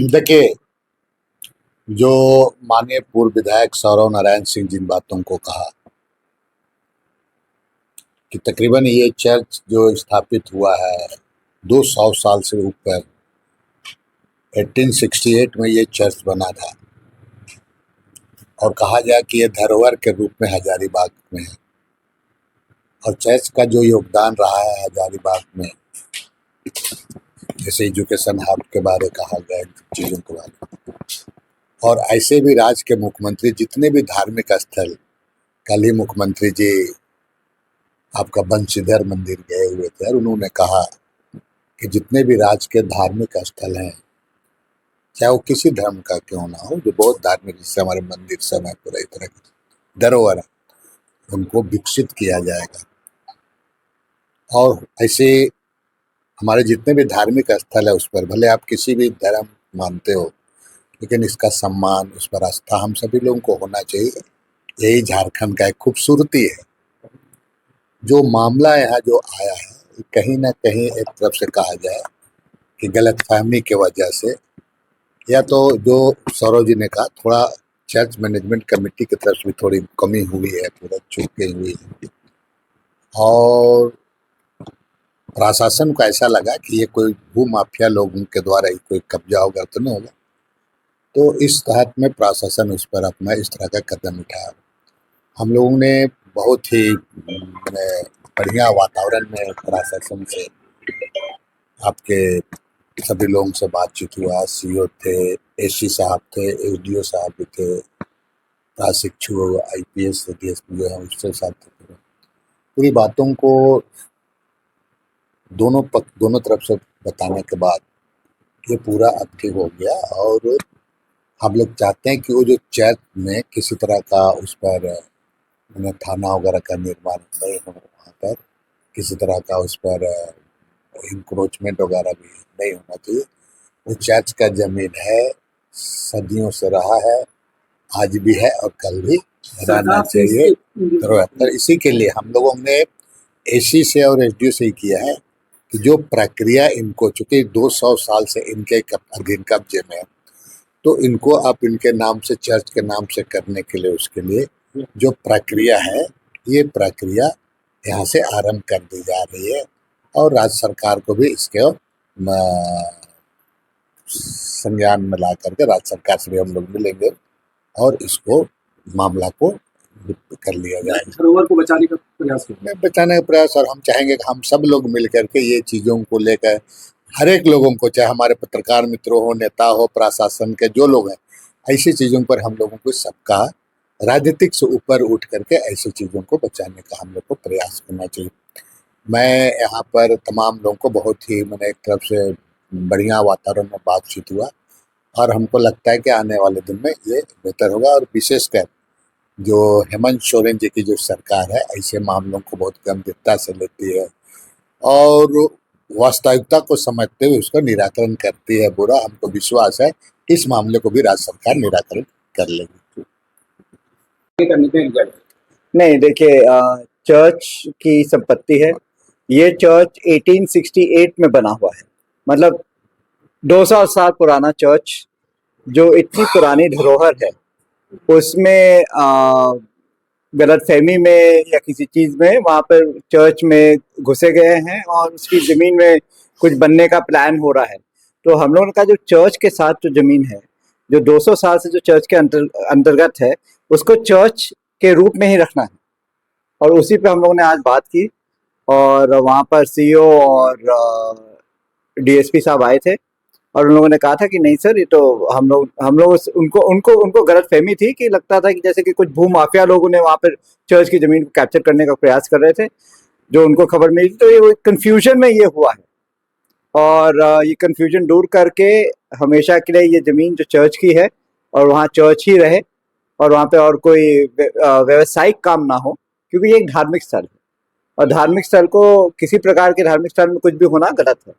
देखिए, जो माननीय पूर्व विधायक सौरव नारायण सिंह जिन बातों को कहा कि तकरीबन ये चर्च जो स्थापित हुआ है 200 साल से ऊपर, 1868 में ये चर्च बना था और कहा जाए कि ये धरोहर के रूप में हजारीबाग में है। और चर्च का जो योगदान रहा है हजारीबाग में, जैसे एजुकेशन हब के बारे कहा गया, चीज़ों के बारे, और ऐसे भी राज्य के मुख्यमंत्री जितने भी धार्मिक स्थल, कल ही मुख्यमंत्री जी आपका बंशीधर मंदिर गए हुए थे और उन्होंने कहा कि जितने भी राज्य के धार्मिक स्थल हैं, चाहे वो किसी धर्म का क्यों ना हो, जो बहुत धार्मिक, जैसे हमारे मंदिर सब है, पूरा इस तरह की धरोहर है, उनको विकसित किया जाएगा। और ऐसे हमारे जितने भी धार्मिक स्थल है उस पर भले आप किसी भी धर्म मानते हो, लेकिन इसका सम्मान, उस पर आस्था हम सभी लोगों को होना चाहिए। यही झारखंड का एक खूबसूरती है। जो मामला यहाँ जो आया है, कहीं ना कहीं एक तरफ से कहा जाए कि गलतफहमी की वजह से, या तो जो सौरव जी ने कहा, थोड़ा चर्च मैनेजमेंट कमेटी की तरफ से भी थोड़ी कमी हुई है, थोड़ा चूकें हुई है, और प्रशासन को ऐसा लगा कि ये कोई भू माफिया लोगों के द्वारा ही कोई कब्जा होगा तो नहीं होगा, तो इस तहत में प्रशासन उस पर अपना इस तरह का कदम उठाया। हम लोगों ने बहुत ही बढ़िया वातावरण में प्रशासन से, आपके सभी लोगों से बातचीत हुआ। सीओ थे, एसी साहब थे, एसडीओ साहब भी थे, प्रशिक्षु आईपीएस डीएसपी जो है उससे साथ थे। पूरी बातों को दोनों तरफ से बताने के बाद ये पूरा अब ठीक हो गया। और हम लोग चाहते हैं कि वो जो चर्च में किसी तरह का उस पर थाना वगैरह का निर्माण नहीं हो, वहाँ पर किसी तरह का उस पर इंक्रोचमेंट वगैरह भी नहीं होना चाहिए। वो चर्च का जमीन है, सदियों से रहा है, आज भी है और कल भी रहना चाहिए। तो इसी के लिए हम लोगों ने एसी से और एसडीओ से ही किया है कि जो प्रक्रिया इनको, चूंकि 200 साल से इनके अधीन कब्जे में, तो इनको आप इनके नाम से, चर्च के नाम से करने के लिए, उसके लिए जो प्रक्रिया है, ये प्रक्रिया यहाँ से आरंभ कर दी जा रही है। और राज्य सरकार को भी इसके संज्ञान में ला करके राज्य सरकार से भी हम लोग मिलेंगे और इसको मामला को कर लिया जाए, धरोहर को बचाने का प्रयास बचाने का प्रयास। और हम चाहेंगे कि हम सब लोग मिल करके ये चीज़ों को लेकर, हर एक लोगों को, चाहे हमारे पत्रकार मित्रों हो, नेता हो, प्रशासन के जो लोग हैं, ऐसी चीज़ों पर हम लोगों को सबका राजनीतिक से ऊपर उठ करके ऐसी चीज़ों को बचाने का हम लोग को प्रयास करना चाहिए। मैं यहाँ पर तमाम लोगों को बहुत ही, मैंने एक तरफ से बढ़िया वातावरण में बातचीत हुआ और हमको लगता है कि आने वाले दिन में ये बेहतर होगा। और विशेषकर जो हेमंत सोरेन जी की जो सरकार है, ऐसे मामलों को बहुत गंभीरता से लेती है और वास्तविकता को समझते हुए उसका निराकरण करती है। बुरा, हमको विश्वास है इस मामले को भी राज्य सरकार निराकरण कर लेगी। नहीं, देखिए, चर्च की संपत्ति है। ये चर्च 1868 में बना हुआ है, मतलब 200 साल पुराना चर्च। जो इतनी पुरानी धरोहर है, उसमें गलतफहमी में या किसी चीज में वहां पर चर्च में घुसे गए हैं और उसकी जमीन में कुछ बनने का प्लान हो रहा है। तो हम लोगों का जो चर्च के साथ जो जमीन है, जो 200 साल से जो चर्च के अंतर्गत है, उसको चर्च के रूप में ही रखना है। और उसी पे हम लोगों ने आज बात की और वहाँ पर सीईओ और डीएसपी साहब आए थे और उन लोगों ने कहा था कि नहीं सर, ये तो हम लोग उनको गलतफहमी थी कि लगता था कि जैसे कि कुछ भू माफिया लोगों ने वहाँ पर चर्च की जमीन को कैप्चर करने का प्रयास कर रहे थे, जो उनको खबर मिली थी। तो ये कंफ्यूजन में ये हुआ है और ये कंफ्यूजन दूर करके हमेशा के लिए ये जमीन जो चर्च की है और वहाँ चर्च ही रहे और वहाँ पे और कोई व्यवसायिक काम ना हो, क्योंकि ये एक धार्मिक स्थल है और धार्मिक स्थल को, किसी प्रकार के धार्मिक स्थल में कुछ भी होना गलत है।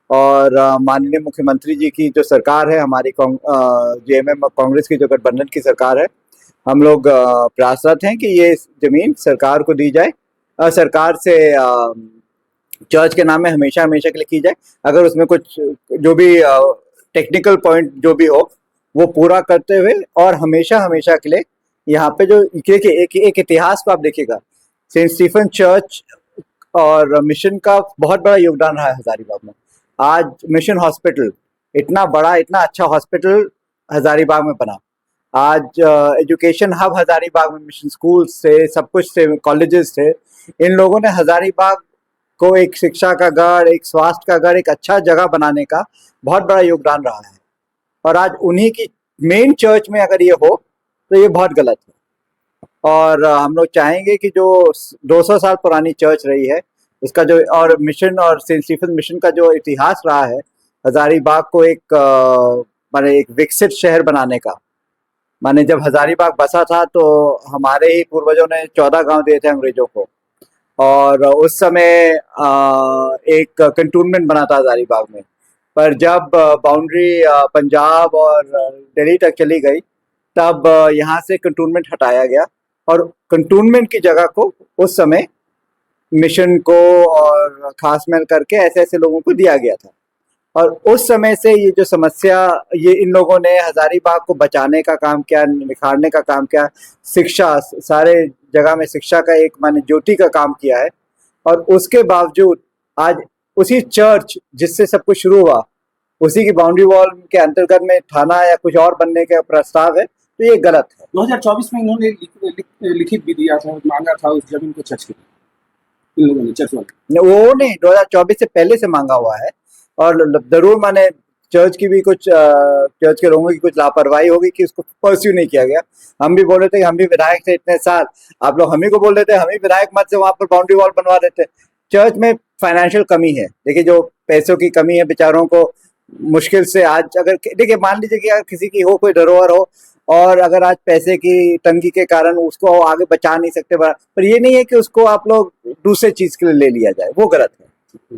और माननीय मुख्यमंत्री जी की जो सरकार है, हमारी जेएमएम कांग्रेस की जो गठबंधन की सरकार है, हम लोग प्रयासरत हैं कि ये जमीन सरकार को दी जाए, सरकार से चर्च के नाम में हमेशा हमेशा के लिए की जाए। अगर उसमें कुछ जो भी टेक्निकल पॉइंट जो भी हो वो पूरा करते हुए, और हमेशा हमेशा के लिए यहाँ पे जो एक इतिहास को आप देखिएगा, सेंट स्टीफन चर्च और मिशन का बहुत बड़ा योगदान रहा है हजारीबाग में। आज मिशन हॉस्पिटल इतना बड़ा, इतना अच्छा हॉस्पिटल हजारीबाग में बना। आज एजुकेशन हब हजारीबाग में, मिशन स्कूल से, सब कुछ से, कॉलेजेस से, इन लोगों ने हजारीबाग को एक शिक्षा का गढ़, एक स्वास्थ्य का गढ़, एक अच्छा जगह बनाने का बहुत बड़ा योगदान रहा है। और आज उन्हीं की मेन चर्च में अगर ये हो तो ये बहुत गलत है। और हम लोग चाहेंगे कि जो 200 साल पुरानी चर्च रही है उसका जो, और मिशन और सेंट स्टीफन मिशन का जो इतिहास रहा है हजारीबाग को एक माने एक विकसित शहर बनाने का। माने जब हजारीबाग बसा था तो हमारे ही पूर्वजों ने 14 गांव दिए थे अंग्रेजों को, और उस समय एक कंटोनमेंट बना था हजारीबाग में। पर जब बाउंड्री पंजाब और दिल्ली तक चली गई तब यहाँ से कंटोनमेंट हटाया गया, और कंटोनमेंट की जगह को उस समय मिशन को और खास महल करके ऐसे ऐसे लोगों को दिया गया था। और उस समय से ये जो समस्या, ये इन लोगों ने हजारीबाग को बचाने का काम किया, निखारने का काम किया, शिक्षा, सारे जगह में शिक्षा का एक माने ज्योति का काम किया है। और उसके बावजूद आज उसी चर्च जिससे सब कुछ शुरू हुआ, उसी की बाउंड्री वॉल के अंतर्गत में थाना या कुछ और बनने का प्रस्ताव है, तो ये गलत है। 2024 में इन्होंने लिखित भी दिया था, मांगा था उस जमीन को चर्च के लिए, इन लोगों ने, चर्च वाले। वो नहीं, 2024 से पहले से मांगा हुआ है, और जरूर माने चर्च की भी कुछ चर्च के लोगों की कुछ लापरवाही होगी कि उसको परस्यू नहीं किया गया। हम भी बोल रहे थे कि हम भी विधायक थे इतने साल, आप लोग हम ही को बोल रहे थे हम ही विधायक मत से वहां पर बाउंड्री वॉल बनवा देते। चर्च में फाइनेंशियल कमी है, देखिए जो पैसों की कमी है, बेचारों को मुश्किल से आज, अगर देखिए मान लीजिए कि अगर किसी की हो कोई धरोहर हो, और अगर आज पैसे की तंगी के कारण उसको आगे बचा नहीं सकते, पर ये नहीं है कि उसको आप लोग दूसरे चीज के लिए ले लिया जाए, वो गलत है।